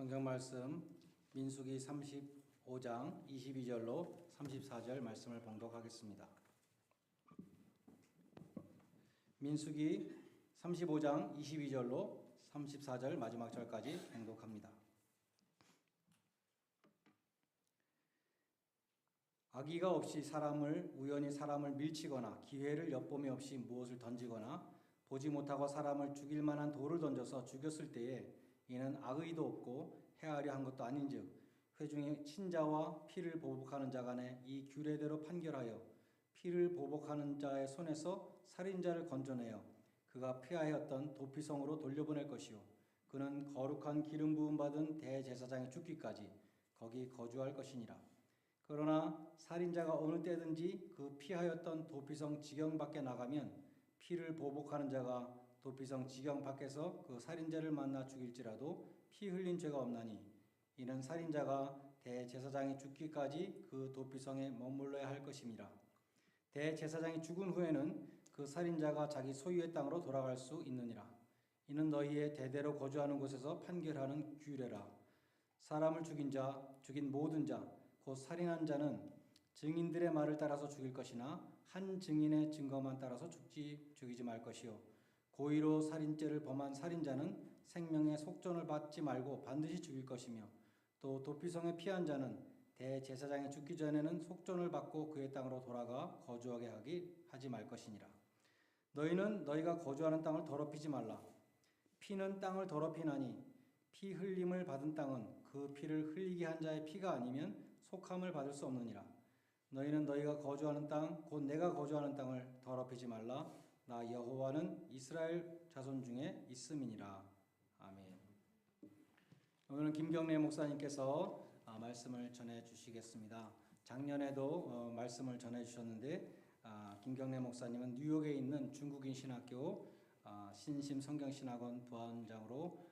성경 말씀 민수기 35장 22절로 34절 말씀을 봉독하겠습니다. 민수기 35장 22절로 34절 마지막 절까지 봉독합니다. 악의가 없이 우연히 사람을 밀치거나 기회를 엿봄이 없이 무엇을 던지거나 보지 못하고 사람을 죽일 만한 돌을 던져서 죽였을 때에 이는 악의도 없고 해하려 한 것도 아닌즉 회중의 친자와 피를 보복하는 자 간에 이 규례대로 판결하여 피를 보복하는 자의 손에서 살인자를 건져내어 그가 피하였던 도피성으로 돌려보낼 것이요 그는 거룩한 기름 부음 받은 대제사장이 죽기까지 거기 거주할 것이니라. 그러나 살인자가 어느 때든지 그 피하였던 도피성 지경 밖에 나가면 피를 보복하는 자가 도피성 지경 밖에서 그 살인자를 만나 죽일지라도 피 흘린 죄가 없나니 이는 살인자가 대제사장이 죽기까지 그 도피성에 머물러야 할 것임이라. 대제사장이 죽은 후에는 그 살인자가 자기 소유의 땅으로 돌아갈 수 있느니라. 이는 너희의 대대로 거주하는 곳에서 판결하는 규례라. 사람을 죽인 모든 자, 곧 살인한 자는 증인들의 말을 따라서 죽일 것이나 한 증인의 증거만 따라서 죽이지 말 것이요 고의로 살인죄를 범한 살인자는 생명의 속전을 받지 말고 반드시 죽일 것이며 또 도피성에 피한 자는 대제사장이 죽기 전에는 속전을 받고 그의 땅으로 돌아가 거주하게 하지 말 것이니라. 너희는 너희가 거주하는 땅을 더럽히지 말라. 피는 땅을 더럽히나니 피 흘림을 받은 땅은 그 피를 흘리게 한 자의 피가 아니면 속함을 받을 수 없느니라. 너희는 너희가 거주하는 땅 곧 내가 거주하는 땅을 더럽히지 말라. 나 여호와는 이스라엘 자손 중에 있음이니라. 아멘. 오늘은 김경래 목사님께서 말씀을 전해 주시겠습니다. 작년에도 말씀을 전해 주셨는데 김경래 목사님은 뉴욕에 있는 중국인 신학교 신심 성경신학원 부원장으로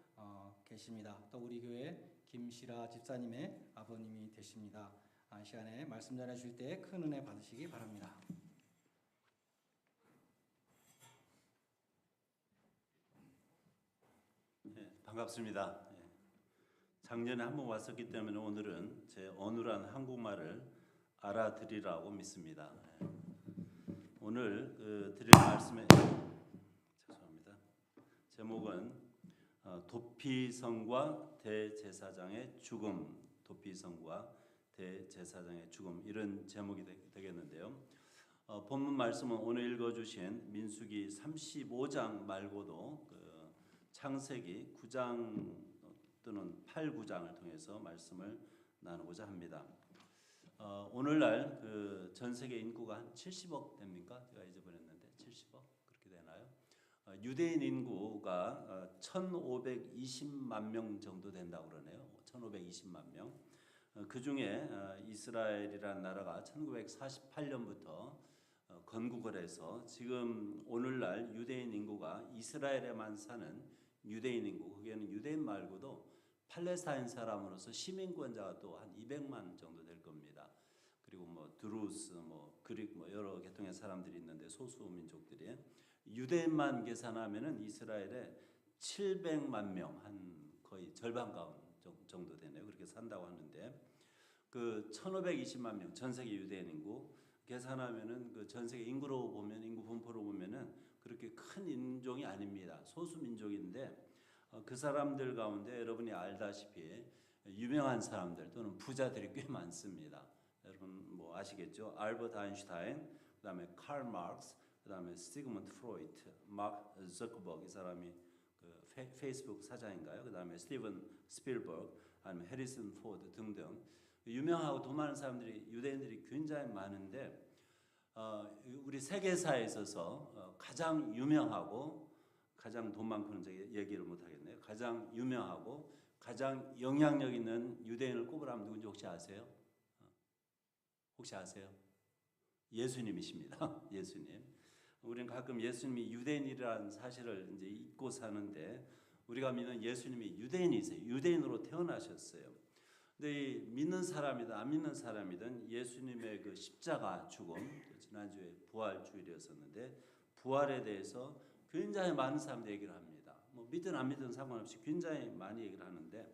계십니다. 또 우리 교회 김시라 집사님의 아버님이 되십니다. 이 시간에 말씀 전해 주실 때 큰 은혜 받으시기 바랍니다. 네, 반갑습니다. 작년에 한번 왔었기 때문에 오늘은 제 어눌한 한국말을 알아들으리라고 믿습니다. 오늘 드릴 말씀의 제목은 도피성과 대제사장의 죽음, 도피성과 대제사장의 죽음 이런 제목이 되겠는데요. 본문 말씀은 오늘 읽어주신 민수기 35장 말고도 창세기 9장 또는 8, 9장을 통해서 말씀을 나누고자 합니다. 오늘날 전 세계 인구가 한 70억 됩니까? 제가 잊어버렸는데 70억 그렇게 되나요? 유대인 인구가 1,520만 명 정도 된다고 그러네요. 1,520만 명. 그 중에 이스라엘이라는 나라가 1948년부터 건국을 해서 지금 오늘날 유대인 인구가 이스라엘에만 사는 유대인 인구, 거기에는 유대인 말고도 팔레스타인 사람으로서 시민권자가 또 한 200만 정도 될 겁니다. 그리고 뭐 드루스, 그릭 여러 계통의 사람들이 있는데 소수 민족들이 유대인만 계산하면은 이스라엘에 700만 명, 한 거의 절반 가운 정도 되네요. 그렇게 산다고 하는데 그 1,520만 명 전 세계 유대인 인구 계산하면은 그 전 세계 인구로 보면 인구 분포로 보면은 그렇게 큰 인종이 아닙니다. 소수 민족인데 그 사람들 가운데 여러분이 알다시피 유명한 사람들 또는 부자들이 꽤 많습니다. 여러분 뭐 아시겠죠? 알버트 아인슈타인, 그다음에 칼 마르크스, 그다음에 시그먼트 프로이트, 마크 저커버그 이 사람이 그 페이스북 사장인가요? 그다음에 스티븐 스필버그, 아니면 해리슨 포드 등등 유명하고 돈 많은 사람들이 유대인들이 굉장히 많은데 우리 세계사에 있어서 가장 유명하고 가장 돈 많고는 얘기를 못 하겠네요. 가장 유명하고 가장 영향력 있는 유대인을 꼽으라면 누군지 혹시 아세요? 혹시 아세요? 예수님이십니다. 예수님. 우리는 가끔 예수님이 유대인이라는 사실을 이제 잊고 사는데 우리가 믿는 예수님이 유대인이세요. 유대인으로 태어나셨어요. 근데 이 믿는 사람이든 안 믿는 사람이든 예수님의 그 십자가 죽음, 지난주에 부활 주일이었었는데 부활에 대해서 굉장히 많은 사람들이 얘기를 합니다. 뭐 믿든 안 믿든 상관없이 굉장히 많이 얘기를 하는데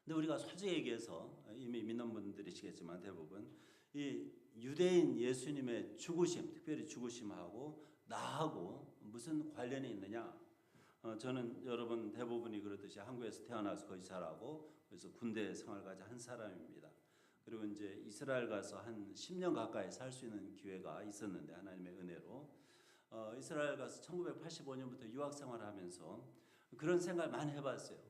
근데 우리가 솔직히 얘기해서 이미 믿는 분들이시겠지만 대부분 이 유대인 예수님의 죽으심, 특별히 죽으심하고 나하고 무슨 관련이 있느냐? 저는 여러분 대부분이 그렇듯이 한국에서 태어나서 거기 자라고 그래서 군대 생활까지 한 사람입니다. 그리고 이제 이스라엘 가서 한 10년 가까이 살 수 있는 기회가 있었는데 하나님의 은혜로 이스라엘 가서 1985년부터 유학 생활하면서 그런 생각을 많이 해봤어요.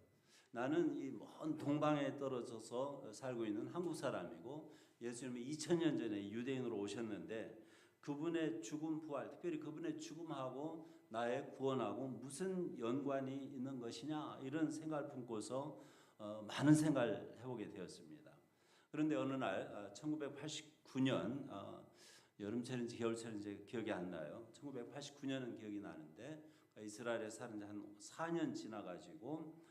나는 이 먼 동방에 떨어져서 살고 있는 한국 사람이고 예수님이 2000년 전에 유대인으로 오셨는데 그분의 죽음 부활, 특별히 그분의 죽음하고 나의 구원하고 무슨 연관이 있는 것이냐 이런 생각을 품고서 많은 생각을 해보게 되었습니다. 그런데 어느 날 1989년 여름철인지 겨울철인지 기억이 안 나요. 1989년은 기억이 나는데 이스라엘에 사는 지 한 4년 지나가지고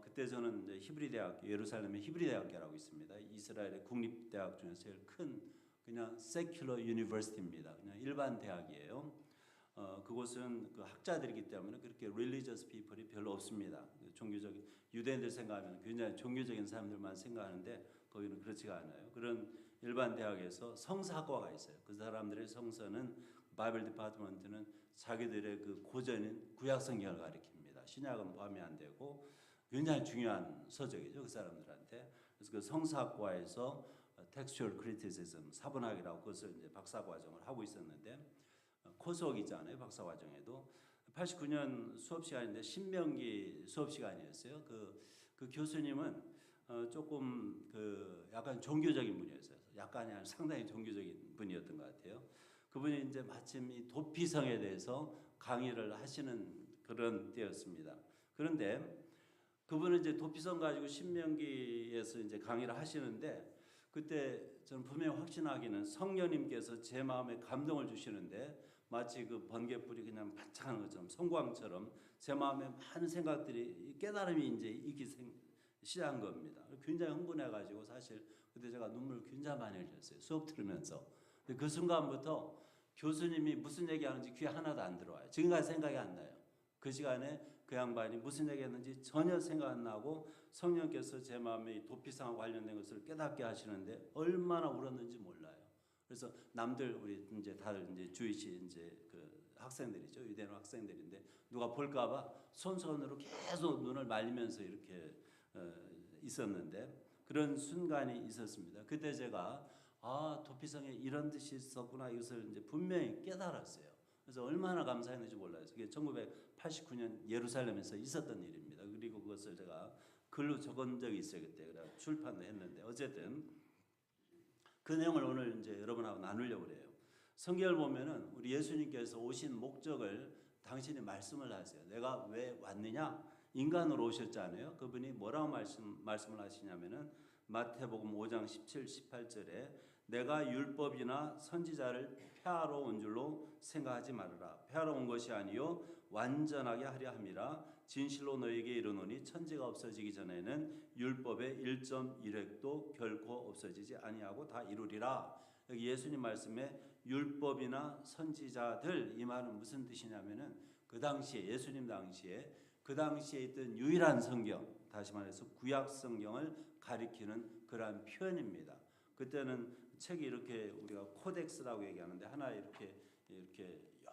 그때 저는 이제 히브리 대학교 예루살렘의 히브리 대학교라고 있습니다. 이스라엘의 국립 대학 중에 제일 큰 그냥 secular university입니다. 그냥 일반 대학이에요. 그곳은 그 학자들이기 때문에 그렇게 religious people이 별로 없습니다. 종교적인 유대인들 생각하면 굉장히 종교적인 사람들만 생각하는데 거기는 그렇지가 않아요. 그런 일반 대학에서 성사학과가 있어요. 그 사람들의 성서는 바이블 디파트먼트는 자기들의 그 고전인 구약 성경을 가리킵니다. 신약은 포함이 안 되고 굉장히 중요한 서적이죠 그 사람들한테. 그래서 그 성사학과에서 textual criticism 사본학이라고 그것을 이제 박사 과정을 하고 있었는데 코스웍 있잖아요 박사 과정에도 89년 수업 시간인데 신명기 수업 시간이었어요. 그 교수님은 조금 그 약간 종교적인 분이었어요. 약간이 아니라 상당히 종교적인 분이었던 것 같아요. 그분이 이제 마침 이 도피성에 대해서 강의를 하시는 그런 때였습니다. 그런데 그분은 이제 도피성 가지고 신명기에서 이제 강의를 하시는데 그때 저는 분명히 확신하기는 성령님께서 제 마음에 감동을 주시는데 마치 그 번개불이 그냥 반짝하는 것처럼 성광처럼 제 마음에 많은 생각들이 깨달음이 이제 있기 시작한 겁니다. 굉장히 흥분해가지고 사실 그때 제가 눈물을 굉장히 많이 흘렸어요. 수업 들으면서. 근데 그 순간부터 교수님이 무슨 얘기하는지 귀에 하나도 안 들어와요. 지금까지 생각이 안 나요. 그 시간에 그 양반이 무슨 얘기했는지 전혀 생각 안 나고 성령께서 제 마음에 도피성과 관련된 것을 깨닫게 하시는데 얼마나 울었는지 몰라요. 그래서 남들 우리 이제 다들 이제 주이시 이제 그 학생들이죠. 유대인 학생들인데 누가 볼까봐 손으로 계속 눈을 말리면서 이렇게 있었는데 그런 순간이 있었습니다. 그때 제가 도피성에 이런 뜻이 있었구나 이것을 이제 분명히 깨달았어요. 그래서 얼마나 감사했는지 몰라요. 그게 1989년 예루살렘에서 있었던 일입니다. 그리고 그것을 제가 글로 적은 적이 있어요. 그때 그래 출판도 했는데 어쨌든 그 내용을 오늘 이제 여러분하고 나누려고 그래요. 성경을 보면은 우리 예수님께서 오신 목적을 당신이 말씀을 하세요. 내가 왜 왔느냐? 인간으로 오셨잖아요. 그분이 뭐라고 말씀을 하시냐면은 마태복음 5장 17, 18절에 내가 율법이나 선지자를 폐하러 온 줄로 생각하지 말아라. 폐하러 온 것이 아니요 완전하게 하려 함이라. 진실로 너에게 이르노니 천지가 없어지기 전에는 율법의 1.1획도 결코 없어지지 아니하고 다 이루리라. 여기 예수님 말씀에 율법이나 선지자들 이 말은 무슨 뜻이냐면은 그 당시에 예수님 당시에 그 당시에 있던 유일한 성경, 다시 말해서 구약 성경을 가리키는 그러한 표현입니다. 그때는 책이 이렇게 우리가 코덱스라고 얘기하는데 하나 이렇게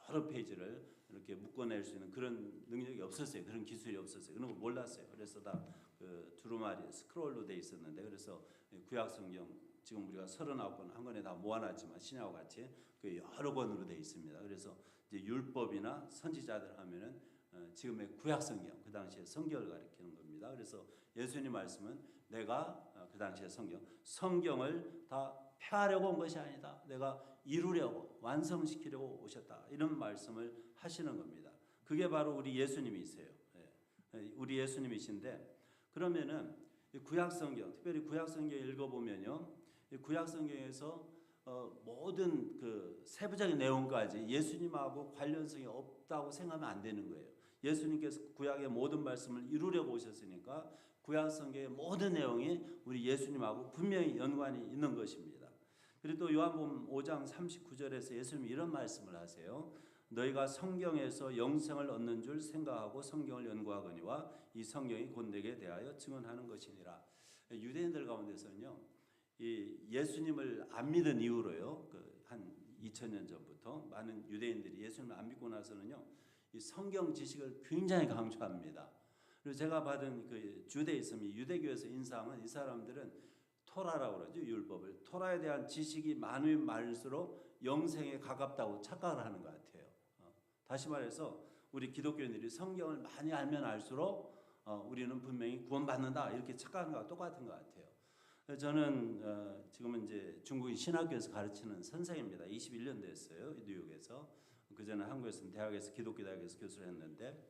여러 페이지를 이렇게 묶어낼 수 있는 그런 능력이 없었어요. 그런 기술이 없었어요. 그런 거 몰랐어요. 그래서 다 그 두루마리 스크롤로 돼 있었는데 그래서 구약 성경 지금 우리가 39권 한 권에 다 모아놨지만 신약과 같이 그 여러 권으로 돼 있습니다. 그래서 이제 율법이나 선지자들 하면은 지금의 구약 성경 그 당시에 성경을 가리키는 겁니다. 그래서 예수님 말씀은 내가 그 당시의 성경을 다 폐하려고 온 것이 아니다. 내가 이루려고 완성시키려고 오셨다. 이런 말씀을 하시는 겁니다. 그게 바로 우리 예수님이세요. 우리 예수님이신데 그러면은 구약 성경, 특별히 구약 성경 읽어보면요, 구약 성경에서 모든 그 세부적인 내용까지 예수님하고 관련성이 없다고 생각하면 안 되는 거예요. 예수님께서 구약의 모든 말씀을 이루려고 오셨으니까 구약 성경의 모든 내용이 우리 예수님하고 분명히 연관이 있는 것입니다. 그리고 또 요한복음 5장 39절에서 예수님이 이런 말씀을 하세요. 너희가 성경에서 영생을 얻는 줄 생각하고 성경을 연구하거니와 이 성경이 곧 내게 대하여 증언하는 것이니라. 유대인들 가운데서는요, 이 예수님을 안 믿은 이후로요, 한 2000년 전부터 많은 유대인들이 예수님을 안 믿고 나서는요, 이 성경 지식을 굉장히 강조합니다. 그리고 제가 받은 그 주대이즘, 유대교에서 인상은 이 사람들은 토라라고 그러죠, 율법을. 토라에 대한 지식이 많으면 많을수록 영생에 가깝다고 착각을 하는 것 같아요. 다시 말해서 우리 기독교인들이 성경을 많이 알면 알수록 우리는 분명히 구원받는다 이렇게 착각하는 것과 똑같은 것 같아요. 저는 지금은 이제 중국인 신학교에서 가르치는 선생입니다. 21년 됐어요, 뉴욕에서. 그 전에 한국에서는 대학에서 기독교 대학에서 교수를 했는데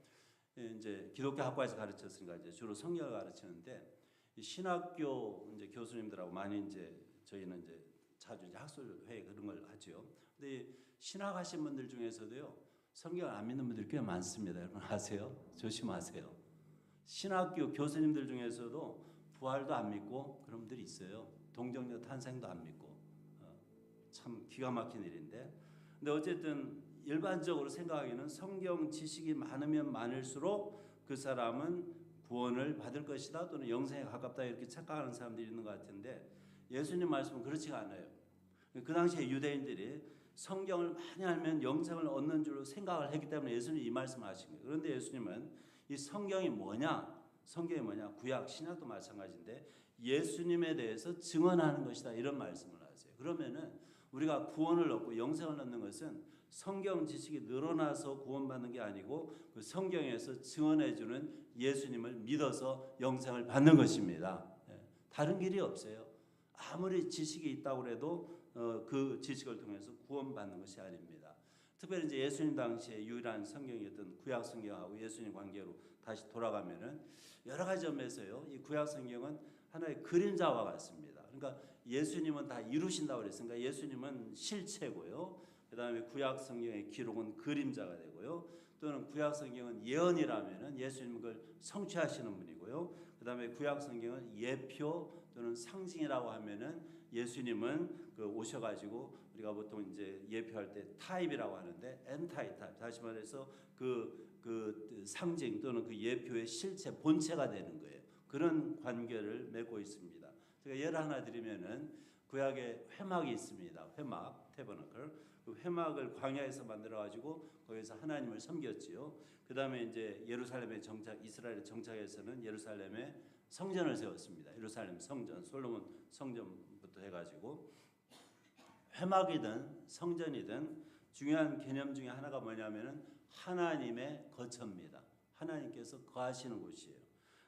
이제 기독교 학과에서 가르쳤으니까 이제 주로 성경을 가르치는데 신학교 이제 교수님들하고 많이 이제 저희는 이제 자주 이제 학술회의 그런 걸 하죠. 근데 신학하신 분들 중에서도요, 성경을 안 믿는 분들이 꽤 많습니다. 여러분 아세요? 조심하세요. 신학교 교수님들 중에서도 부활도 안 믿고 그런 분들이 있어요. 동정녀 탄생도 안 믿고. 참 기가 막힌 일인데. 근데 어쨌든 일반적으로 생각하기에는 성경 지식이 많으면 많을수록 그 사람은 구원을 받을 것이다 또는 영생에 가깝다 이렇게 착각하는 사람들이 있는 것 같은데 예수님 말씀은 그렇지가 않아요. 그 당시에 유대인들이 성경을 많이 알면 영생을 얻는 줄로 생각을 했기 때문에 예수님이 이 말씀을 하신 거예요. 그런데 예수님은 이 성경이 뭐냐? 성경이 뭐냐? 구약, 신약도 마찬가지인데 예수님에 대해서 증언하는 것이다 이런 말씀을 하세요. 그러면은 우리가 구원을 얻고 영생을 얻는 것은 성경 지식이 늘어나서 구원받는 게 아니고 그 성경에서 증언해주는 예수님을 믿어서 영생을 받는 것입니다. 다른 길이 없어요. 아무리 지식이 있다고 해도 그 지식을 통해서 구원받는 것이 아닙니다. 특별히 이제 예수님 당시에 유일한 성경이었던 구약 성경하고 예수님 관계로 다시 돌아가면은 여러 가지 점에서요, 이 구약 성경은 하나의 그림자와 같습니다. 그러니까 예수님은 다 이루신다고 그랬으니까 예수님은 실체고요. 그다음에 구약 성경의 기록은 그림자가 되고요. 또는 구약 성경은 예언이라면은 예수님은 그걸 성취하시는 분이고요. 그다음에 구약 성경은 예표 또는 상징이라고 하면은 예수님은 그 오셔가지고 우리가 보통 이제 예표할 때 타입이라고 하는데 엔타이 타입, 다시 말해서 그 상징 또는 그 예표의 실체 본체가 되는 거예요. 그런 관계를 맺고 있습니다. 제가 예를 하나 드리면은 구약에 회막이 있습니다. 회막, 태버너클. 그 회막을 광야에서 만들어 가지고 거기서 하나님을 섬겼지요. 그다음에 이제 예루살렘에 정착, 이스라엘에 정착해서는 예루살렘에 성전을 세웠습니다. 예루살렘 성전, 솔로몬 성전부터 해가지고 회막이든 성전이든 중요한 개념 중에 하나가 뭐냐면은 하나님의 거처입니다. 하나님께서 거하시는 곳이에요.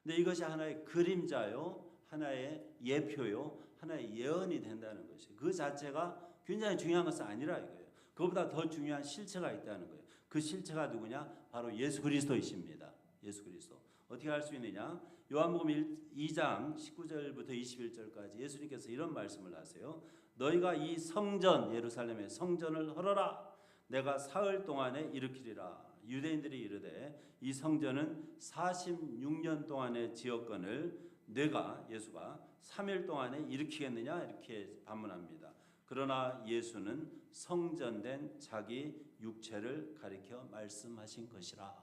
근데 이것이 하나의 그림자요, 하나의 예표요, 하나의 예언이 된다는 것이에요. 그 자체가 굉장히 중요한 것은 아니라 이거예요. 그보다 더 중요한 실체가 있다는 거예요. 그 실체가 누구냐? 바로 예수 그리스도이십니다. 예수 그리스도. 어떻게 할 수 있느냐? 요한복음 2장 19절부터 21절까지 예수님께서 이런 말씀을 하세요. 너희가 이 성전, 예루살렘의 성전을 헐어라. 내가 사흘 동안에 일으키리라. 유대인들이 이르되 이 성전은 46년 동안의 지역권을 내가, 예수가 3일 동안에 일으키겠느냐 이렇게 반문합니다. 그러나 예수는 성전된 자기 육체를 가리켜 말씀하신 것이라.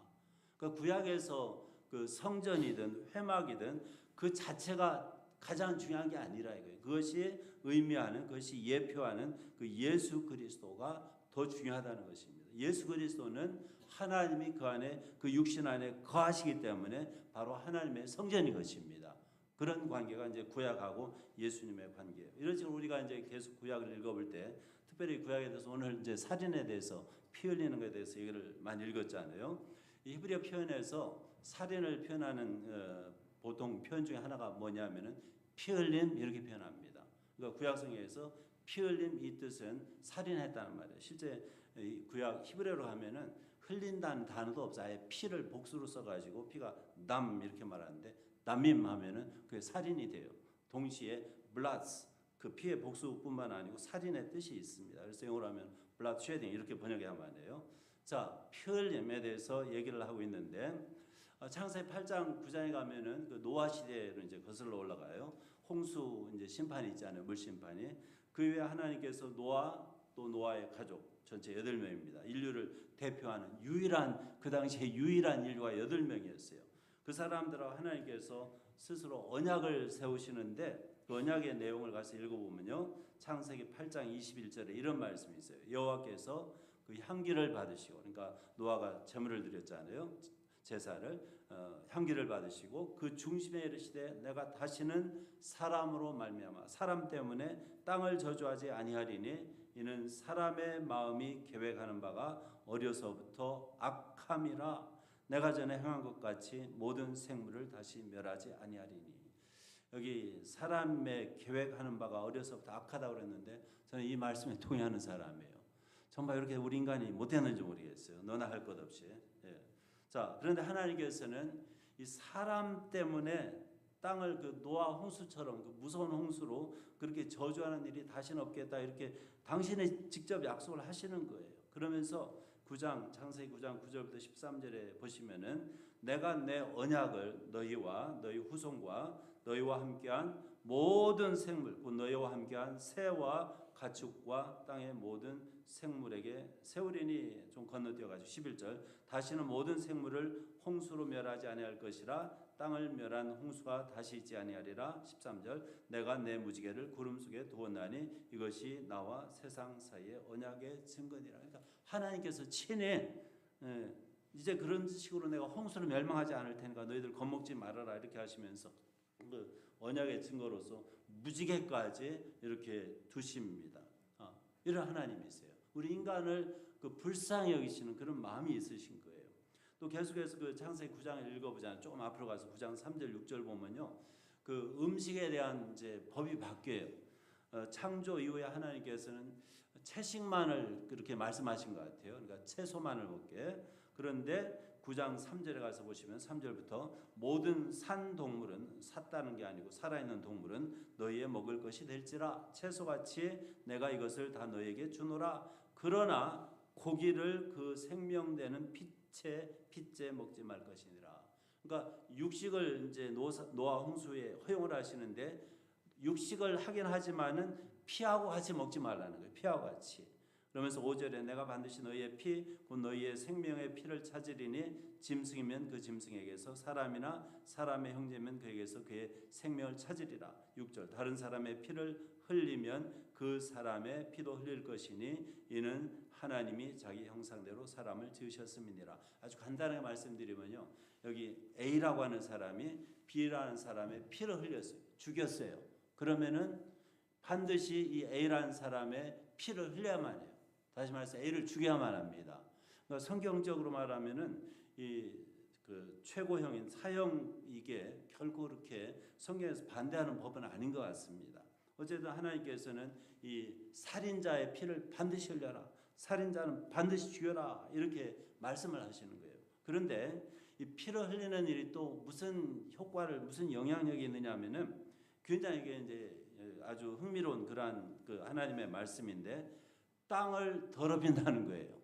그 구약에서 그 성전이든 회막이든 그 자체가 가장 중요한 게 아니라 이거예요. 그것이 의미하는, 그것이 예표하는 그 예수 그리스도가 더 중요하다는 것입니다. 예수 그리스도는 하나님이 그 안에, 그 육신 안에 거하시기 때문에 바로 하나님의 성전인 것입니다. 그런 관계가 이제 구약하고 예수님의 관계예요. 이런 식으로 우리가 이제 계속 구약을 읽어볼 때, 특별히 구약에 대해서 오늘 이제 살인에 대해서, 피 흘리는 것에 대해서 얘기를 많이 읽었잖아요. 이 히브리어 표현에서 살인을 표현하는 보통 표현 중에 하나가 뭐냐면은 피 흘림 이렇게 표현합니다. 그러니까 구약 성경에서 피 흘림 이 뜻은 살인했다는 말이에요. 실제 구약 히브리어로 하면은 흘린다는 단어도 없어요. 아예 피를 복수로 써가지고 피가 남 이렇게 말하는데 남임 하면은 그게 살인이 돼요. 동시에 blood 그 피의 복수뿐만 아니고 살인의 뜻이 있습니다. 그래서 영어로 하면 blood shedding 이렇게 번역하면 돼요. 자, 피 흘림에 대해서 얘기를 하고 있는데 창세기 8장 9장에 가면은 그 노아 시대로 이제 거슬러 올라가요. 홍수 이제 심판이 있잖아요. 물 심판이. 그 위에 하나님께서 노아 또 노아의 가족 전체 8명입니다. 인류를 대표하는 유일한 그 당시에 유일한 인류가 8명이었어요. 그 사람들하고 하나님께서 스스로 언약을 세우시는데 그 언약의 내용을 가서 읽어보면요. 창세기 8장 21절에 이런 말씀이 있어요. 여호와께서 그 향기를 받으시고, 그러니까 노아가 제물을 드렸잖아요. 제사를 향기를 받으시고 그 중심에 이르시되 내가 다시는 사람으로 말미암아 사람 때문에 땅을 저주하지 아니하리니 이는 사람의 마음이 계획하는 바가 어려서부터 악함이라 내가 전에 행한 것 같이 모든 생물을 다시 멸하지 아니하리니. 여기 사람의 계획하는 바가 어려서부터 악하다고 그랬는데 저는 이 말씀에 동의하는 사람이에요. 정말 이렇게 우리 인간이 못했는지 모르겠어요. 너나 할 것 없이. 예. 자, 그런데 하나님께서는 이 사람 때문에 땅을 그 노아 홍수처럼 그 무서운 홍수로 그렇게 저주하는 일이 다시는 없겠다 이렇게 당신이 직접 약속을 하시는 거예요. 그러면서 창세기 9장 9절부터 13절에 보시면은 내가 내 언약을 너희와 너희 후손과 너희와 함께한 모든 생물, 곧 너희와 함께한 새와 가축과 땅의 모든 생물에게 세우리니. 좀 건너뛰어가지고 11절 다시는 모든 생물을 홍수로 멸하지 아니할 것이라 땅을 멸한 홍수가 다시 있지 아니하리라. 13절 내가 내 무지개를 구름 속에 두었나니 이것이 나와 세상 사이의 언약의 증거니라. 그러니까 하나님께서 친히 이제 그런 식으로 내가 홍수를 멸망하지 않을 테니까 너희들 겁먹지 말아라 이렇게 하시면서 그 언약의 증거로서 무지개까지 이렇게 두십니다. 이런 하나님이세요. 우리 인간을 그 불쌍히 여기시는 그런 마음이 있으신 거예요. 또 계속해서 그 창세기 9장을 읽어보잖아요. 조금 앞으로 가서 9장 3절 6절 보면요, 그 음식에 대한 이제 법이 바뀌어요. 창조 이후에 하나님께서는 채식만을 그렇게 말씀하신 것 같아요. 그러니까 채소만을 먹게. 그런데 9장 3절에 가서 보시면 3절부터 모든 산 동물은 샀다는 게 아니고 살아있는 동물은 너희의 먹을 것이 될지라 채소같이 내가 이것을 다 너희에게 주노라. 그러나 고기를 그 생명되는 핏째 먹지 말 것이니라. 그러니까 육식을 이제 노아 홍수에 허용을 하시는데 육식을 하긴 하지만은 피하고 같이 먹지 말라는 거예요. 피하고 같이. 그러면서 5절에 내가 반드시 너희의 피 곧 너희의 생명의 피를 찾으리니 짐승이면 그 짐승에게서 사람이나 사람의 형제면 그에게서 그의 생명을 찾으리라. 6절 다른 사람의 피를 흘리면 그 사람의 피도 흘릴 것이니 이는 하나님이 자기 형상대로 사람을 지으셨음이니라. 아주 간단하게 말씀드리면요, 여기 A라고 하는 사람이 B라는 사람의 피를 흘렸어요. 죽였어요. 그러면은 반드시 이 A라는 사람의 피를 흘려야만 해요. 다시 말해서 A를 죽여야만 합니다. 그러니까 성경적으로 말하면은 그 최고형인 사형 이게 결코 그렇게 성경에서 반대하는 법은 아닌 것 같습니다. 어쨌든 하나님께서는 이 살인자의 피를 반드시 흘려라, 살인자는 반드시 죽여라 이렇게 말씀을 하시는 거예요. 그런데 이 피를 흘리는 일이 또 무슨 효과를 무슨 영향력이 있느냐면은 굉장히 이게 이제 아주 흥미로운 그러한 그 하나님의 말씀인데 땅을 더럽힌다는 거예요.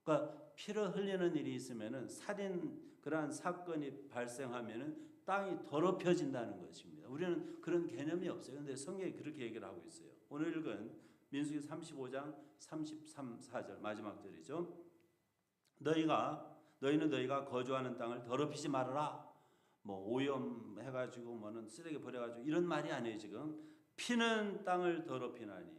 그러니까 피를 흘리는 일이 있으면은 살인 그러한 사건이 발생하면은 땅이 더럽혀진다는 것입니다. 우리는 그런 개념이 없어요. 그런데 성경이 그렇게 얘기를 하고 있어요. 오늘 읽은 민수기 35장 33, 4절 마지막 절이죠. 너희는 너희가 거주하는 땅을 더럽히지 말아라. 뭐 오염해가지고 뭐는 쓰레기 버려가지고 이런 말이 아니에요. 지금 피는 땅을 더럽히나니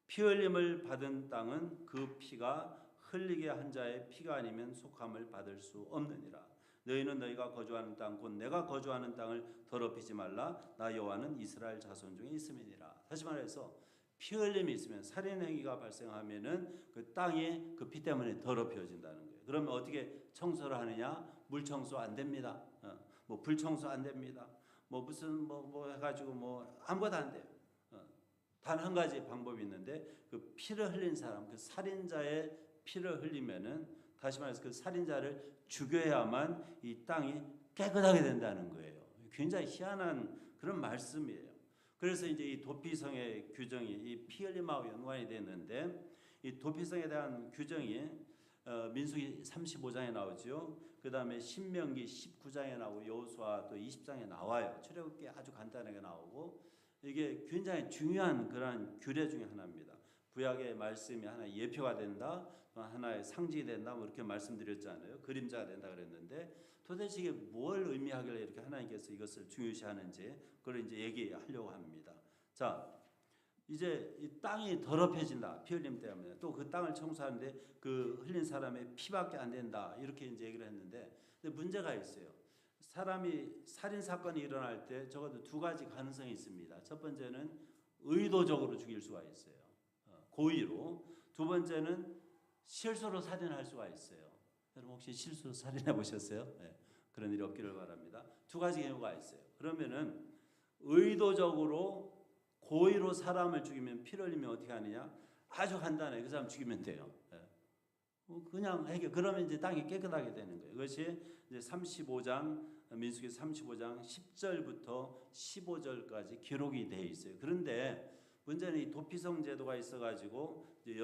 피 흘림을 받은 땅은 그 피가 흘리게 한 자의 피가 아니면 속함을 받을 수 없느니라. 너희는 너희가 거주하는 땅 곧 내가 거주하는 땅을 더럽히지 말라. 나 여호와는 이스라엘 자손 중에 있음이니라. 다시 말해서 피 흘림이 있으면 살인 행위가 발생하면은 그 땅이 그 피 때문에 더럽혀진다는 거예요. 그러면 어떻게 청소를 하느냐? 물 청소 안 됩니다. 뭐 불 청소 안 됩니다. 뭐 무슨 뭐 해가지고 뭐 아무것도 안 돼요. 단 한 가지 방법이 있는데 그 피를 흘린 사람, 그 살인자의 피를 흘리면은 다시 말해서 그 살인자를 죽여야만 이 땅이 깨끗하게 된다는 거예요. 굉장히 희한한 그런 말씀이에요. 그래서 이제 이 도피성의 규정이 이 피 흘림하고 연관이 됐는데 이 도피성에 대한 규정이 민수기 35장에 나오죠. 그 다음에 신명기 19장에 나오고 여호수아 또 20장에 나와요. 출애굽기 아주 간단하게 나오고 이게 굉장히 중요한 그러한 규례 중에 하나입니다. 구약의 말씀이 하나의 예표가 된다, 또 하나의 상징이 된다, 뭐 이렇게 말씀드렸잖아요. 그림자가 된다 그랬는데 도대체 이게 뭘 의미하길래 이렇게 하나님께서 이것을 중요시하는지 그걸 이제 얘기하려고 합니다. 자, 이제 이 땅이 더럽혀진다. 피 흘림 때문에. 또 그 땅을 청소하는데 그 흘린 사람의 피밖에 안 된다. 이렇게 이제 얘기를 했는데, 근데 문제가 있어요. 사람이 살인 사건이 일어날 때 적어도 두 가지 가능성이 있습니다. 첫 번째는 의도적으로 죽일 수가 있어요. 고의로. 두 번째는 실수로 살인할 수가 있어요. 여러분 혹시 실수로 살인해 보셨어요? 네. 그런 일이 없기를 바랍니다. 두 가지 경우가 있어요. 그러면은 의도적으로 고의로 사람을 죽이면 피를 흘리면 어떻게 하느냐? 아주 간단해요. 그 사람 죽이면 돼요. 그냥 해결. 그러면 이제 땅이 깨끗하게 되는 거예요. 그것이 이제 35장 민수기 35장 10절부터 15절까지 기록이 돼 있어요. 그런데 문제는 이 도피성 제도가 있어가지고 이제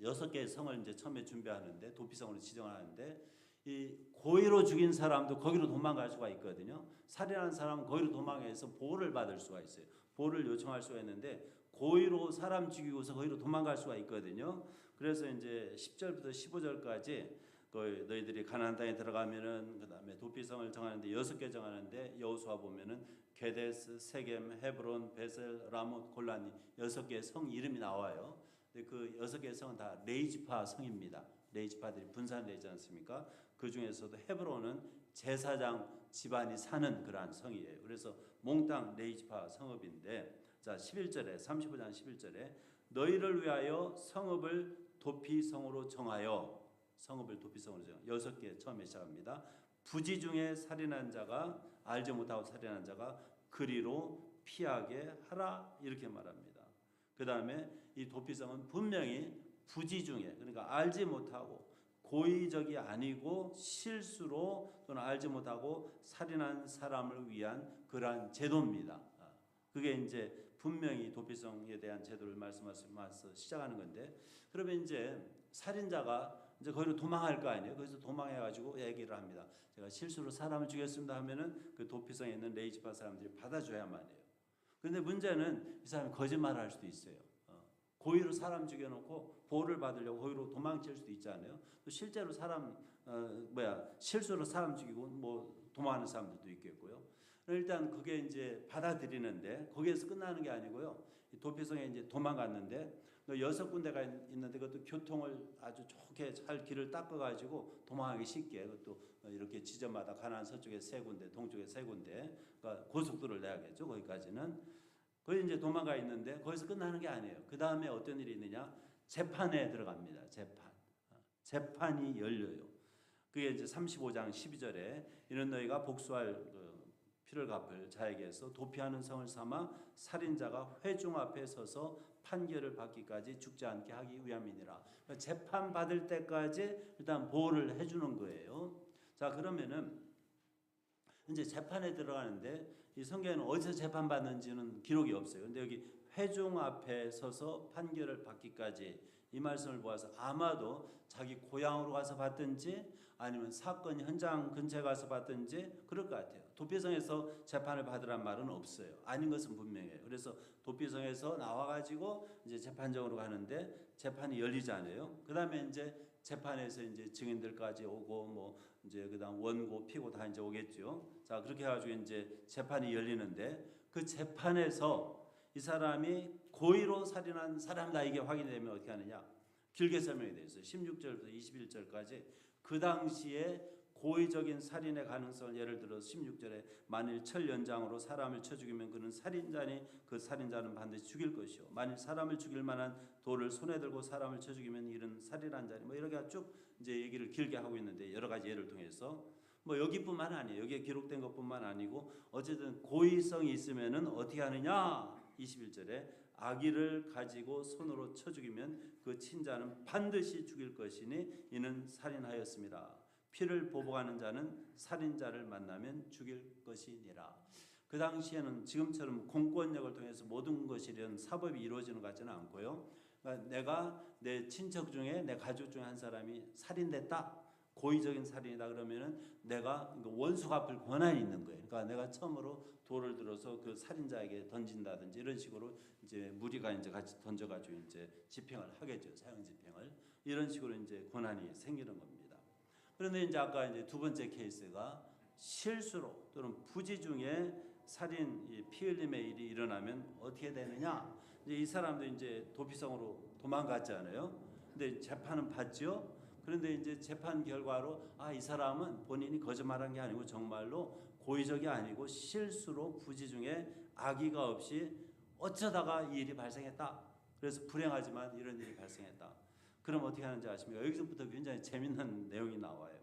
여섯 개의 성을 이제 처음에 준비하는데 도피성으로 지정을 하는데 이 고의로 죽인 사람도 거기로 도망갈 수가 있거든요. 살인한 사람은 거기로 도망해서 보호를 받을 수가 있어요. 보호를 요청할 수가 있는데 고의로 사람 죽이고서 거기로 도망갈 수가 있거든요. 그래서 이제 10절부터 15절까지 너희들이 가나안 땅에 들어가면은 그다음에 도피성을 정하는데 6개 정하는데 여호수아 보면은 게데스, 세겜, 헤브론, 베셀, 라못, 골란이 6개의 성 이름이 나와요. 근데 그 6개의 성은 다 레이지파 성입니다. 레이지파들이 분산되지 않습니까? 그 중에서도 헤브론은 제사장 집안이 사는 그러한 성이에요. 그래서 몽땅 레이지파 성읍인데, 자 11절에 35장 11절에 너희를 위하여 성읍을 도피성으로 정하여, 성읍을 도피성으로 정하여 6개 처음에 시작합니다. 부지 중에 살인한 자가 알지 못하고 살인한 자가 그리로 피하게 하라 이렇게 말합니다. 그 다음에 이 도피성은 분명히 부지 중에, 그러니까 알지 못하고 고의적이 아니고 실수로 또는 알지 못하고 살인한 사람을 위한 그러한 제도입니다. 그게 이제 분명히 도피성에 대한 제도를 말씀하셔서 시작하는 건데, 그러면 이제 살인자가 이제 거기로 도망할 거 아니에요. 거기서 도망해가지고 얘기를 합니다. 제가 실수로 사람을 죽였습니다 하면은 그 도피성에 있는 레이지파 사람들이 받아줘야만 해요. 그런데 문제는 이 사람이 거짓말을 할 수도 있어요. 고의로 사람 죽여놓고 보호를 받으려고 거기로 도망칠 수도 있잖아요. 또 실제로 사람 실수로 사람 죽이고 뭐 도망하는 사람들도 있겠고요. 일단 그게 이제 받아들이는데 거기에서 끝나는 게 아니고요. 도피성에 이제 도망갔는데 6군데가 있는데 그것도 교통을 아주 좋게 잘 길을 닦아가지고 도망하기 쉽게, 그것도 이렇게 지점마다 가나안 서쪽에 3군데, 동쪽에 3군데, 그러니까 고속도로를 내야겠죠. 거기까지는. 거기 이제 도망가 있는데 거기서 끝나는 게 아니에요. 그 다음에 어떤 일이 있느냐? 재판에 들어갑니다. 재판이 열려요. 그게 이제 35장 12절에 이는 너희가 복수할 피를 갚을 자에게서 도피하는 성을 삼아 살인자가 회중 앞에 서서 판결을 받기까지 죽지 않게 하기 위함이니라. 그러니까 재판 받을 때까지 일단 보호를 해주는 거예요. 자, 그러면은 이제 재판에 들어가는데 이 성경에는 어디서 재판받는지는 기록이 없어요. 근데 여기 회중 앞에 서서 판결을 받기까지 이 말씀을 보아서 아마도 자기 고향으로 가서 받든지 아니면 사건 현장 근처에 가서 받든지 그럴 것 같아요. 도피성에서 재판을 받으란 말은 없어요. 아닌 것은 분명해요. 그래서 도피성에서 나와가지고 이제 재판정으로 가는데 재판이 열리지 않아요. 그 다음에 이제 재판에서 이제 증인들까지 오고 뭐 이제 그다음 원고 피고 다 이제 오겠죠. 자, 그렇게 해가지고 이제 재판이 열리는데 그 재판에서 이 사람이 고의로 살인한 사람이다 이게 확인되면 어떻게 하느냐? 길게 설명이 되어 있어요. 16절부터 21절까지 그 당시에 고의적인 살인의 가능성을 예를 들어서 16절에 만일 철연장으로 사람을 쳐 죽이면 그는 살인자니 그 살인자는 반드시 죽일 것이요. 만일 사람을 죽일 만한 돌을 손에 들고 사람을 쳐 죽이면 이는 살인한 자니 뭐 이렇게 쭉 이제 얘기를 길게 하고 있는데 여러 가지 예를 통해서 뭐 여기뿐만 아니에요. 여기에 기록된 것뿐만 아니고 어쨌든 고의성이 있으면은 어떻게 하느냐? 21절에 아기를 가지고 손으로 쳐 죽이면 그 친자는 반드시 죽일 것이니 이는 살인하였습니다. 피를 보복하는 자는 살인자를 만나면 죽일 것이니라. 그 당시에는 지금처럼 공권력을 통해서 모든 것이 이런 사법이 이루어지는 것 같지는 않고요. 그러니까 내가 내 친척 중에 내 가족 중에 한 사람이 살인됐다. 고의적인 살인이다 그러면은 내가 원수 갚을 권한이 있는 거예요. 그러니까 내가 처음으로 돌을 들어서 그 살인자에게 던진다든지 이런 식으로 이제 무리가 이제 같이 던져가지고 이제 집행을 하겠죠. 사형 집행을. 이런 식으로 이제 권한이 생기는 겁니다. 그런데 이제 아까 이제 두 번째 케이스가 실수로 또는 부지 중에 살인 피 흘림의 일이 일어나면 어떻게 되느냐? 이제 이 사람도 이제 도피성으로 도망갔잖아요. 근데 재판은 받죠. 그런데 이제 재판 결과로 이 사람은 본인이 거짓말한 게 아니고 정말로 고의적이 아니고 실수로 부지 중에 악의가 없이 어쩌다가 이 일이 발생했다. 그래서 불행하지만 이런 일이 발생했다. 그럼 어떻게 하는지 아십니까? 여기서부터 굉장히 재밌는 내용이 나와요.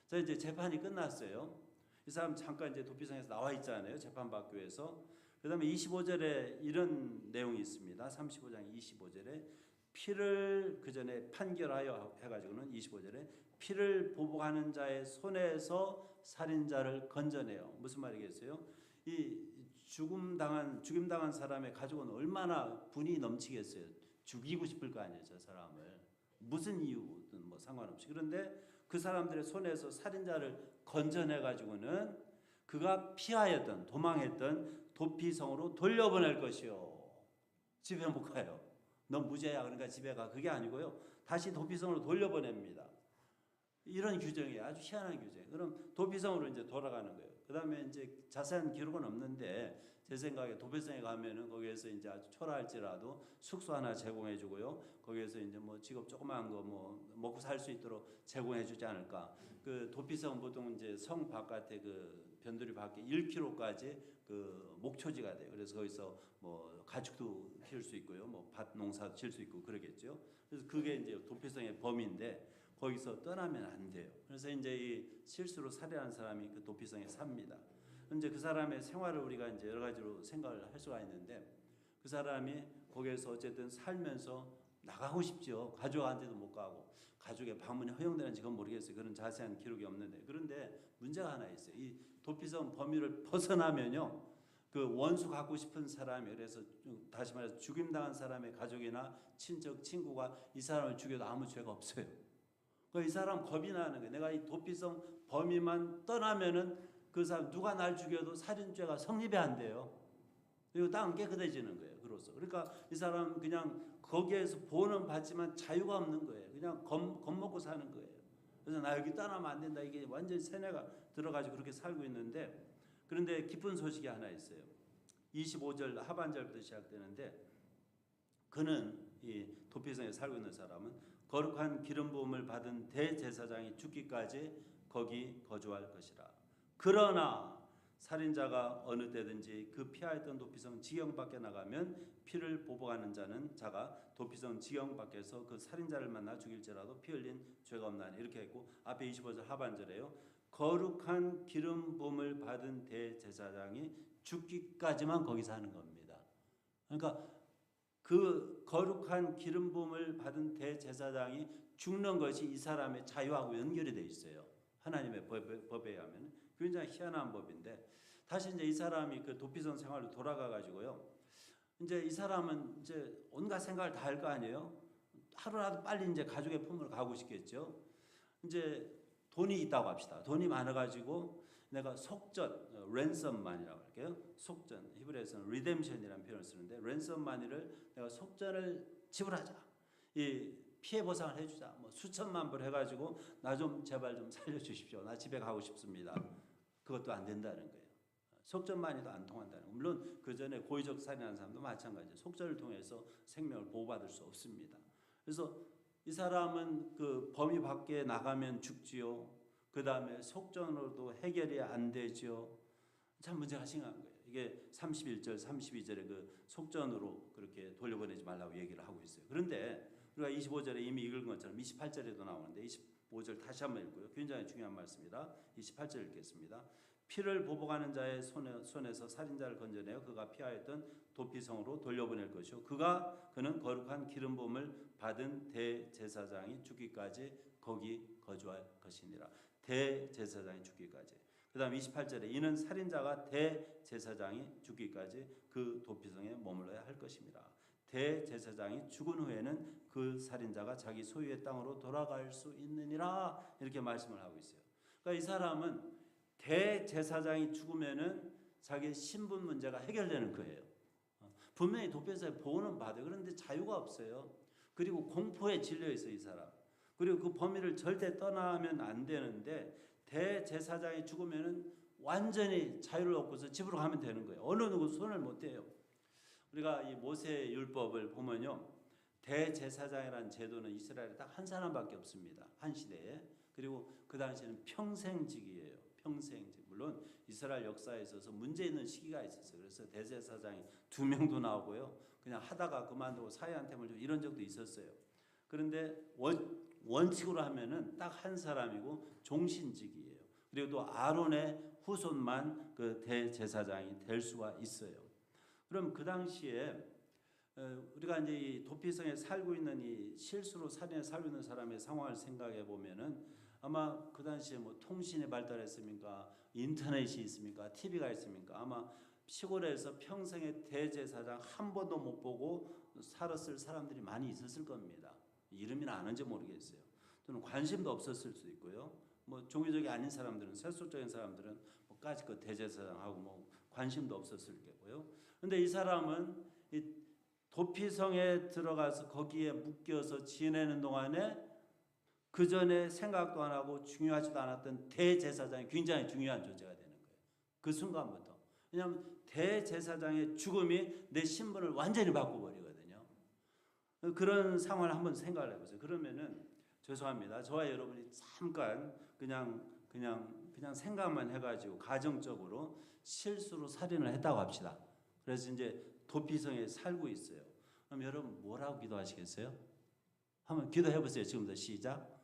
자, 이제 재판이 끝났어요. 이 사람 잠깐 이제 도피성에서 나와 있잖아요. 재판받기 위해서. 그다음에 25절에 이런 내용이 있습니다. 35장 25절에 피를 그 전에 판결하여 해가지고는 25절에 피를 보복하는 자의 손에서 살인자를 건져내요. 무슨 말이겠어요? 이 죽임당한 사람의 가족은 얼마나 분이 넘치겠어요. 죽이고 싶을 거 아니에요, 저 사람을. 무슨 이유든 뭐 상관없이. 그런데 그 사람들의 손에서 살인자를 건져내 가지고는 그가 피하였던 도망했던 도피성으로 돌려보낼 것이요. 집에 못 가요. 너 무죄야, 그러니까 집에 가. 그게 아니고요. 다시 도피성으로 돌려보냅니다. 이런 규정이에요. 아주 희한한 규정. 그럼 도피성으로 이제 돌아가는 거예요. 그다음에 이제 자세한 기록은 없는데 제 생각에 도피성에 가면은 거기에서 이제 아주 초라할지라도 숙소 하나 제공해 주고요. 거기에서 이제 뭐 직업 조그마한 거 뭐 먹고 살 수 있도록 제공해 주지 않을까. 그 도피성 보통 이제 성 바깥에 그 변두리 밖에 1km까지 그 목초지가 돼요. 그래서 거기서 뭐 가축도 키울 수 있고요. 뭐 밭 농사도 질 수 있고 그러겠죠. 그래서 그게 이제 도피성의 범위인데 거기서 떠나면 안 돼요. 그래서 이제 이 실수로 살해한 사람이 그 도피성에 삽니다. 이제 그 사람의 생활을 우리가 이제 여러 가지로 생각을 할 수가 있는데 그 사람이 거기에서 어쨌든 살면서 나가고 싶죠. 가족한테도 못 가고 가족의 방문이 허용되는지 그건 모르겠어요. 그런 자세한 기록이 없는데 그런데 문제가 하나 있어요. 이 도피성 범위를 벗어나면요. 그 원수 갖고 싶은 사람이 그래서 다시 말해서 죽임당한 사람의 가족이나 친척 친구가 이 사람을 죽여도 아무 죄가 없어요. 그러니까 이 사람 겁이 나는 거예요. 내가 이 도피성 범위만 떠나면은 그 사람 누가 날 죽여도 살인죄가 성립이 안 돼요. 그리고 땅은 깨끗해지는 거예요. 그로써. 그러니까 이 사람 그냥 거기에서 보호는 받지만 자유가 없는 거예요. 그냥 겁먹고 사는 거예요. 그래서 나 여기 떠나면 안 된다. 이게 완전히 세뇌가 들어가지고 그렇게 살고 있는데 그런데 기쁜 소식이 하나 있어요. 25절 하반절부터 시작되는데 그는 이 도피성에 살고 있는 사람은 거룩한 기름 부음을 받은 대제사장이 죽기까지 거기 거주할 것이라. 그러나 살인자가 어느 때든지 그 피하였던 도피성 지경 밖에 나가면 피를 보복하는 자가 도피성 지경 밖에서 그 살인자를 만나 죽일지라도 피 흘린 죄가 없나니 이렇게 했고 앞에 25절 하반절에요. 거룩한 기름 부음을 받은 대제사장이 죽기까지만 거기서 하는 겁니다. 그러니까 그 거룩한 기름 부음을 받은 대제사장이 죽는 것이 이 사람의 자유하고 연결이 돼 있어요. 하나님의 법에 의하면 굉장히 희한한 법인데 다시 이제 이 사람이 그 도피성 생활로 돌아가 가지고요. 이제 이 사람은 이제 온갖 생각을 다 할 거 아니에요. 하루라도 빨리 이제 가족의 품으로 가고 싶겠죠. 이제 돈이 있다고 합시다. 돈이 많아 가지고 내가 속전, 랜섬만이라고 할게요. 속전, 히브리어에서는 리뎀션이라는 표현을 쓰는데 랜섬만이를 내가 속전을 지불하자. 이 피해 보상을 해주자. 뭐 수천만 불 해가지고 나 좀 제발 좀 살려주십시오. 나 집에 가고 싶습니다. 그것도 안 된다는 거예요. 속전만이도 안 통한다는 거예요. 물론 그 전에 고의적 살인한 사람도 마찬가지예요. 속전을 통해서 생명을 보호받을 수 없습니다. 그래서 이 사람은 그 범위 밖에 나가면 죽지요. 그 다음에 속전으로도 해결이 안 되죠. 참 문제가 심한 거예요. 이게 31절, 32절에 그 속전으로 그렇게 돌려보내지 말라고 얘기를 하고 있어요. 그런데 우리가 25절에 이미 읽은 것처럼 28절에도 나오는데 25절 다시 한번 읽고요. 굉장히 중요한 말씀입니다. 28절 읽겠습니다. 피를 보복하는 자의 손에서 살인자를 건져내어 그가 피하였던 도피성으로 돌려보낼 것이요. 그는 거룩한 기름 부음을 받은 대제사장이 죽기까지 거기 거주할 것이니라. 대제사장이 죽기까지. 그 다음 28절에 이는 살인자가 대제사장이 죽기까지 그 도피성에 머물러야 할 것입니다. 대제사장이 죽은 후에는 그 살인자가 자기 소유의 땅으로 돌아갈 수 있느니라 이렇게 말씀을 하고 있어요. 그러니까 이 사람은 대제사장이 죽으면은 자기 신분 문제가 해결되는 거예요. 분명히 도피성에 보호는 받아요. 그런데 자유가 없어요. 그리고 공포에 질려 있어요, 이 사람. 그리고 그 범위를 절대 떠나면 안 되는데 대제사장이 죽으면은 완전히 자유를 얻고서 집으로 가면 되는 거예요. 어느 누구 손을 못 대요. 우리가 이 모세 율법을 보면요, 대제사장이라는 제도는 이스라엘에 딱 한 사람밖에 없습니다. 한 시대에. 그리고 그 당시에는 평생직이에요. 평생직. 물론 이스라엘 역사에 있어서 문제 있는 시기가 있었어요. 그래서 대제사장이 2명도 나오고요, 그냥 하다가 그만두고 사회한테 물고 이런 적도 있었어요. 그런데 원칙으로 하면은 딱 한 사람이고 종신직이에요. 그리고 또 아론의 후손만 그 대제사장이 될 수가 있어요. 그럼 그 당시에 우리가 이제 이 도피성에 살고 있는 이 실수로 살인에 살고 있는 사람의 상황을 생각해 보면은 아마 그 당시에 뭐 통신이 발달했습니까? 인터넷이 있습니까? TV가 있습니까? 아마 시골에서 평생에 대제사장 한 번도 못 보고 살았을 사람들이 많이 있었을 겁니다. 이름이나 아는지 모르겠어요. 또는 관심도 없었을 수도 있고요. 뭐 종교적이 아닌 사람들은, 세속적인 사람들은 뭐까지 그 대제사장하고 뭐 관심도 없었을 거고요. 근데 이 사람은 이 도피성에 들어가서 거기에 묶여서 지내는 동안에 그 전에 생각도 안 하고 중요하지도 않았던 대제사장이 굉장히 중요한 존재가 되는 거예요. 그 순간부터. 왜냐하면 대제사장의 죽음이 내 신분을 완전히 바꿔버리거든요. 그런 상황을 한번 생각을 해보세요. 그러면은 죄송합니다. 저와 여러분이 잠깐 그냥 생각만 해가지고 가정적으로 실수로 살인을 했다고 합시다. 그래서 이제 도피성에 살고 있어요. 그럼 여러분 뭐라고 기도하시겠어요? 한번 기도해 보세요. 지금부터 시작.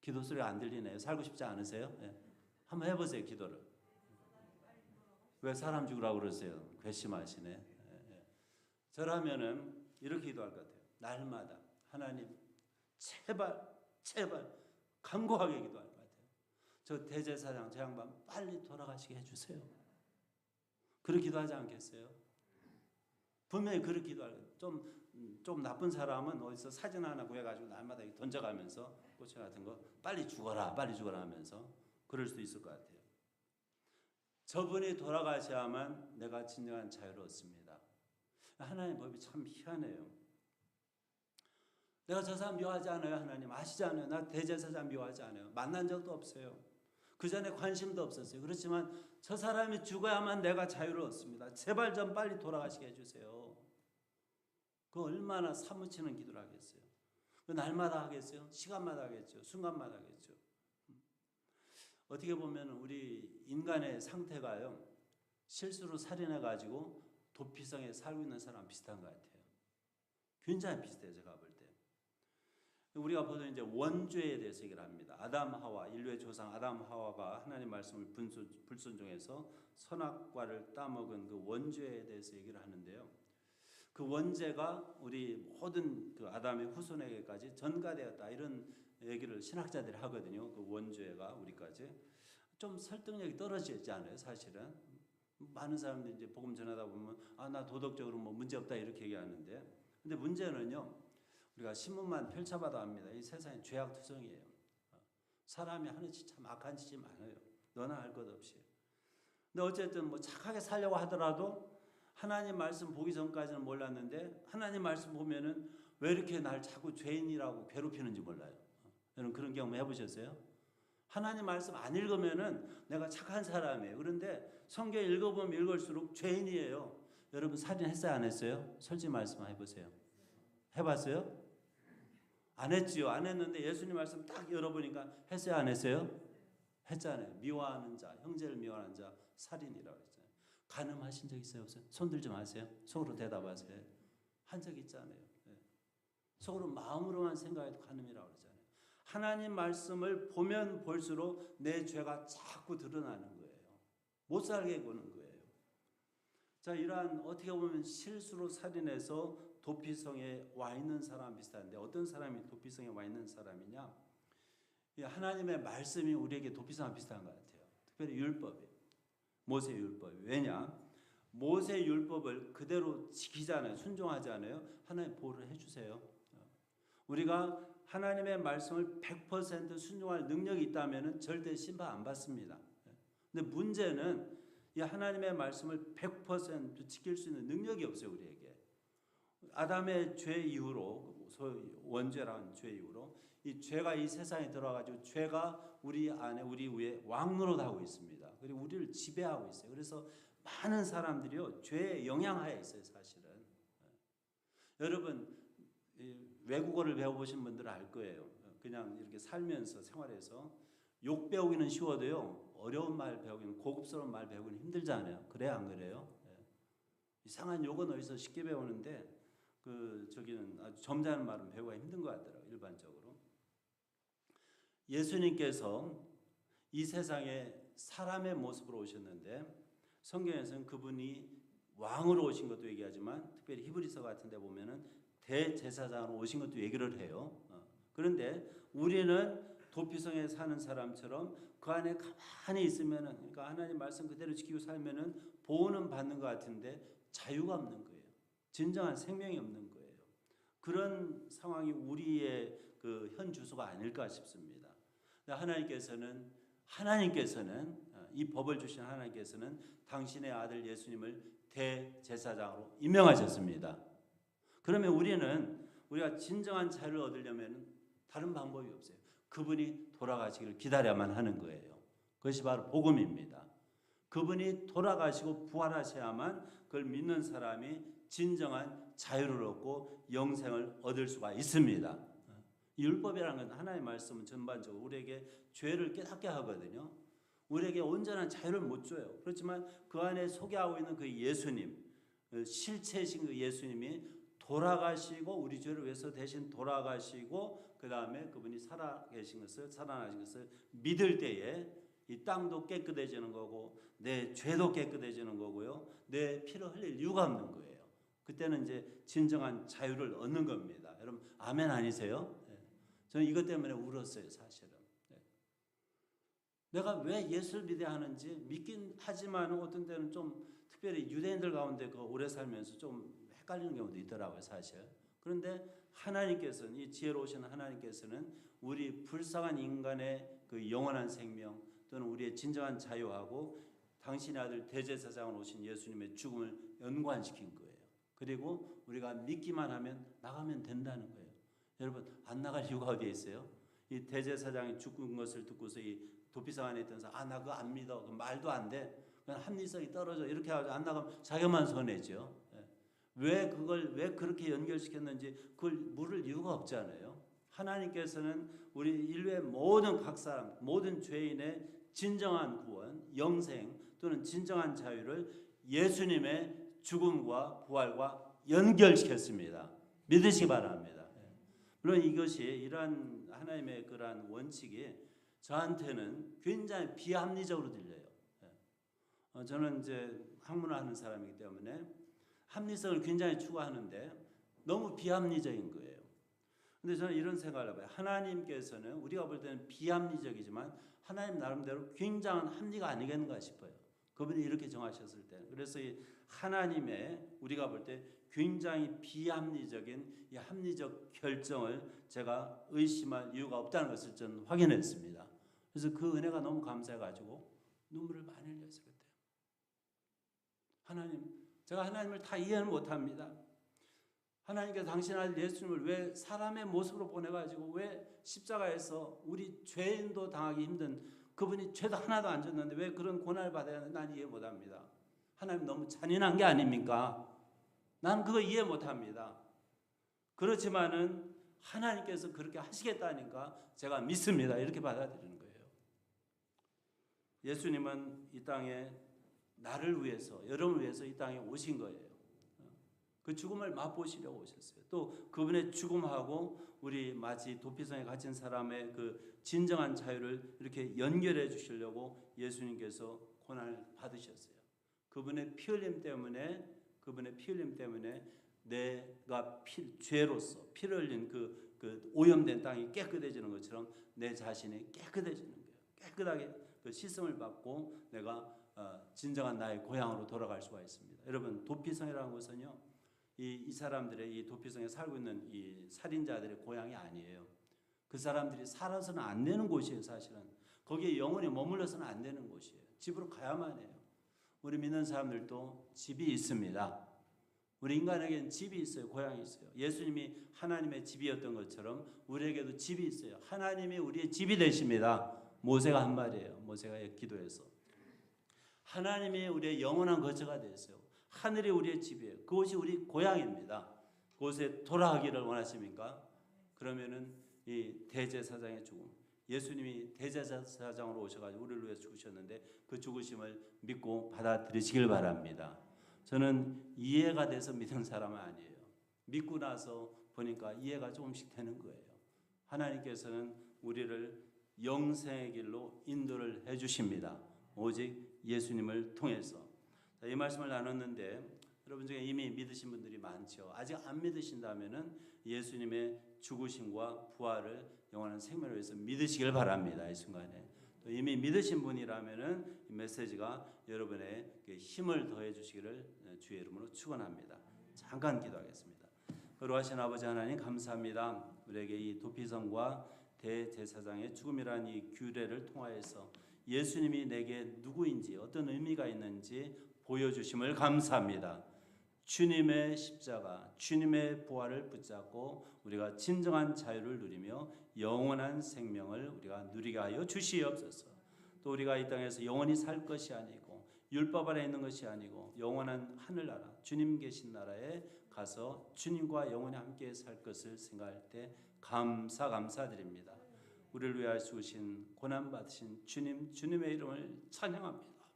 기도 소리가 안 들리네요. 살고 싶지 않으세요? 네. 한번 해보세요. 기도를. 왜 사람 죽으라고 그러세요? 괘씸하시네. 네. 저라면은 이렇게 기도할 것 같아요. 날마다 하나님 제발 간구하게 기도할 것 같아요. 저 대제사장 저 양반 빨리 돌아가시게 해주세요. 그렇게 기도하지 않겠어요? 분명히 그렇게 기도할 거예요. 좀 나쁜 사람은 어디서 사진 하나 구해가지고 날마다 던져가면서 꽃이 같은 거 빨리 죽어라 하면서 그럴 수도 있을 것 같아요. 저분이 돌아가셔야만 내가 진정한 자유를 얻습니다. 하나님 법이 참 희한해요. 내가 저 사람 미워하지 않아요. 하나님 아시지 않아요. 나 대제사장 미워하지 않아요. 만난 적도 없어요. 그 전에 관심도 없었어요. 그렇지만 저 사람이 죽어야만 내가 자유를 얻습니다. 제발 좀 빨리 돌아가시게 해주세요. 그 얼마나 사무치는 기도를 하겠어요. 그 날마다 하겠어요. 시간마다 하겠죠. 순간마다 하겠죠. 어떻게 보면 우리 인간의 상태가요, 실수로 살인해가지고 도피성에 살고 있는 사람 비슷한 것 같아요. 굉장히 비슷해요. 제가 볼 때. 우리가 보통 이제 원죄에 대해서 얘기를 합니다. 아담 하와, 인류의 조상 아담 하와가 하나님 말씀을 불순종해서 선악과를 따먹은 그 원죄에 대해서 얘기를 하는데요. 그 원죄가 우리 모든 그 아담의 후손에게까지 전가되었다, 이런 얘기를 신학자들이 하거든요. 그 원죄가 우리까지 좀 설득력이 떨어지지 않아요, 사실은. 많은 사람들이 이제 복음 전하다 보면 나 도덕적으로 뭐 문제 없다 이렇게 얘기하는데, 근데 문제는요, 우리가 신문만 펼쳐봐도 압니다. 이 세상이 죄악투성이에요. 사람이 하는 짓 참 악한 짓이 많아요. 너나 할 것 없이. 근데 어쨌든 뭐 착하게 살려고 하더라도 하나님 말씀 보기 전까지는 몰랐는데 하나님 말씀 보면은 왜 이렇게 날 자꾸 죄인이라고 괴롭히는지 몰라요. 여러분 그런 경험 해보셨어요? 하나님 말씀 안 읽으면은 내가 착한 사람이에요. 그런데 성경 읽어보면 읽을수록 죄인이에요. 여러분 살인했어요, 안 했어요? 솔직히 말씀해보세요. 해봤어요? 안 했지요. 안 했는데 예수님 말씀 딱 열어보니까 했어요, 안 했어요? 했잖아요. 미워하는 자, 형제를 미워하는 자 살인이라고 했잖아요. 간음하신 적 있어요, 없어요? 손들 좀 하세요. 속으로 대답하세요. 한 적 있잖아요. 속으로 마음으로만 생각해도 간음이라고 그러잖아요. 하나님 말씀을 보면 볼수록 내 죄가 자꾸 드러나는 거예요. 못 살게 구는 거예요. 자, 이러한 어떻게 보면 실수로 살인해서 도피성에 와 있는 사람 비슷한데, 어떤 사람이 도피성에 와 있는 사람이냐? 하나님의 말씀이 우리에게 도피성과 비슷한 것 같아요. 특별히 율법이에요. 모세 율법이. 왜냐? 모세 율법을 그대로 지키잖아요. 순종하지 않아요. 하나님 보호를 해주세요. 우리가 하나님의 말씀을 100% 순종할 능력이 있다면 절대 심판 안 받습니다. 근데 문제는 이 하나님의 말씀을 100% 지킬 수 있는 능력이 없어요, 우리에게. 아담의 죄 이후로, 소위 원죄라는 죄 이후로 이 죄가 이 세상에 들어와가지고 죄가 우리 안에 우리 위에 왕노릇하고 있습니다. 그리고 우리를 지배하고 있어요. 그래서 많은 사람들이요 죄의 영향하에 있어요. 사실은 여러분 외국어를 배워보신 분들은 알 거예요. 그냥 이렇게 살면서 생활해서 욕 배우기는 쉬워도요 어려운 말 배우기는 고급스러운 말 배우기는 힘들잖아요. 그래요 안 그래요? 이상한 욕은 어디서 쉽게 배우는데 저기는 아주 점잖은 말은 배우기가 힘든 것 같더라고요. 일반적으로 예수님께서 이 세상에 사람의 모습으로 오셨는데 성경에서는 그분이 왕으로 오신 것도 얘기하지만 특별히 히브리서 같은 데 보면은 대제사장으로 오신 것도 얘기를 해요. 그런데 우리는 도피성에 사는 사람처럼 그 안에 가만히 있으면은 그러니까 하나님 말씀 그대로 지키고 살면은 보호는 받는 것 같은데 자유가 없는 거예요. 진정한 생명이 없는 거예요. 그런 상황이 우리의 그 현 주소가 아닐까 싶습니다. 하나님께서는 이 법을 주신 하나님께서는 당신의 아들 예수님을 대제사장으로 임명하셨습니다. 그러면 우리가 진정한 자유를 얻으려면 다른 방법이 없어요. 그분이 돌아가시기를 기다려야만 하는 거예요. 그것이 바로 복음입니다. 그분이 돌아가시고 부활하셔야만 그걸 믿는 사람이 진정한 자유를 얻고 영생을 얻을 수가 있습니다. 율법이라는 건 하나님의 말씀은 전반적으로 우리에게 죄를 깨닫게 하거든요. 우리에게 온전한 자유를 못 줘요. 그렇지만 그 안에 소개하고 있는 그 예수님, 실체이신 그 예수님이 돌아가시고 우리 죄를 위해서 대신 돌아가시고 그 다음에 그분이 살아나신 것을 믿을 때에 이 땅도 깨끗해지는 거고 내 죄도 깨끗해지는 거고요. 내 피를 흘릴 이유가 없는 거예요. 그때는 이제 진정한 자유를 얻는 겁니다. 여러분 아멘 아니세요? 저는 이것 때문에 울었어요. 사실은. 내가 왜 예수를 믿어야 하는지 믿긴 하지만 어떤 때는 좀 특별히 유대인들 가운데 오래 살면서 좀 헷갈리는 경우도 있더라고요. 사실. 그런데 하나님께서는 이 지혜로우신 하나님께서는 우리 불쌍한 인간의 그 영원한 생명 또는 우리의 진정한 자유하고 당신의 아들 대제사장으로 오신 예수님의 죽음을 연관시킨 거예요. 그리고 우리가 믿기만 하면 나가면 된다는 거예요. 여러분 안 나갈 이유가 어디에 있어요? 이 대제사장이 죽은 것을 듣고서 이 도피성 안에 있던 사람 나 그거 안 믿어. 그 말도 안 돼. 그냥 합리성이 떨어져. 이렇게 해가지고 안 나가면 자기만 손해죠. 왜 그렇게 연결시켰는지 그걸 물을 이유가 없잖아요. 하나님께서는 우리 인류의 모든 각 사람, 모든 죄인의 진정한 구원, 영생 또는 진정한 자유를 예수님의 죽음과 부활과 연결시켰습니다. 믿으시기 바랍니다. 물론 이것이 이러한 하나님의 그러한 원칙이 저한테는 굉장히 비합리적으로 들려요. 저는 이제 학문을 하는 사람이기 때문에 합리성을 굉장히 추구하는데 너무 비합리적인 거예요. 근데 저는 이런 생각을 해봐요. 하나님께서는 우리가 볼 때는 비합리적이지만 하나님 나름대로 굉장한 합리가 아니겠는가 싶어요. 그분이 이렇게 정하셨을 때. 그래서 이 하나님의 우리가 볼 때 굉장히 비합리적인 이 합리적 결정을 제가 의심할 이유가 없다는 것을 저는 확인했습니다. 그래서 그 은혜가 너무 감사해가지고 눈물을 많이 흘렸어요. 그때. 제가 하나님을 다 이해는 못합니다. 하나님께서 당신 아들 예수님을 왜 사람의 모습으로 보내가지고 왜 십자가에서 우리 죄인도 당하기 힘든 그분이 죄도 하나도 안 졌는데 왜 그런 고난을 받아야 하는지 난 이해 못합니다. 하나님 너무 잔인한 게 아닙니까? 난 그거 이해 못합니다. 그렇지만은 하나님께서 그렇게 하시겠다니까 제가 믿습니다. 이렇게 받아들이는 거예요. 예수님은 이 땅에 나를 위해서 여러분을 위해서 이 땅에 오신 거예요. 그 죽음을 맛보시려고 오셨어요. 또 그분의 죽음하고 우리 마치 도피성에 갇힌 사람의 그 진정한 자유를 이렇게 연결해 주시려고 예수님께서 고난을 받으셨어요. 그분의 피 흘림 때문에 내가 죄로서 피를 흘린 그 오염된 땅이 깨끗해지는 것처럼 내 자신이 깨끗해지는 거예요. 깨끗하게 그 씻음을 받고 내가 진정한 나의 고향으로 돌아갈 수가 있습니다. 여러분 도피성이라는 것은요, 이 사람들의 이 도피성에 살고 있는 이 살인자들의 고향이 아니에요. 그 사람들이 살아서는 안 되는 곳이에요. 사실은 거기에 영원히 머물러서는 안 되는 곳이에요. 집으로 가야만 해요. 우리 믿는 사람들도 집이 있습니다. 우리 인간에게는 집이 있어요. 고향이 있어요. 예수님이 하나님의 집이었던 것처럼 우리에게도 집이 있어요. 하나님이 우리의 집이 되십니다. 모세가 한 말이에요. 모세가 기도해서. 하나님이 우리의 영원한 거처가 되었어요. 하늘이 우리의 집이에요. 그곳이 우리 고향입니다. 그곳에 돌아가기를 원하십니까? 그러면은 이 대제사장의 죽음, 예수님이 대제사장으로 오셔가지고 우리를 위해서 죽으셨는데 그 죽으심을 믿고 받아들이시길 바랍니다. 저는 이해가 돼서 믿은 사람은 아니에요. 믿고 나서 보니까 이해가 조금씩 되는 거예요. 하나님께서는 우리를 영생의 길로 인도를 해주십니다. 오직 예수님을 통해서. 이 말씀을 나눴는데 여러분 중에 이미 믿으신 분들이 많죠. 아직 안 믿으신다면은 예수님의 죽으심과 부활을 영원한 생명을 위해서 믿으시길 바랍니다. 이 순간에. 또 이미 믿으신 분이라면은 이 메시지가 여러분의 힘을 더해 주시기를 주의 이름으로 축원합니다. 잠깐 기도하겠습니다. 거룩하신 아버지 하나님 감사합니다. 우리에게 이 도피성과 대제사장의 죽음이라는 이 규례를 통하여서 예수님이 내게 누구인지 어떤 의미가 있는지 보여주심을 감사합니다. 주님의 십자가, 주님의 부활을 붙잡고 우리가 진정한 자유를 누리며 영원한 생명을 우리가 누리게 하여 주시옵소서. 또 우리가 이 땅에서 영원히 살 것이 아니고 율법 아래 있는 것이 아니고 영원한 하늘나라, 주님 계신 나라에 가서 주님과 영원히 함께 살 것을 생각할 때 감사드립니다. 우리를 위하여 죽으신 고난받으신 주님, 주님의 이름을 찬양합니다.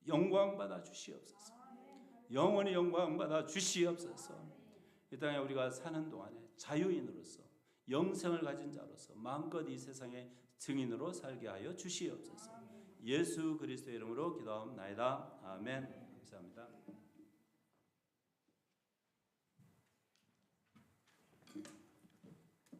영광 받아 주시옵소서. 영원히 영광 받아 주시옵소서. 이 땅에 우리가 사는 동안에 자유인으로서 영생을 가진 자로서 마음껏 이 세상의 증인으로 살게 하여 주시옵소서. 예수 그리스도의 이름으로 기도하옵나이다. 아멘. 감사합니다.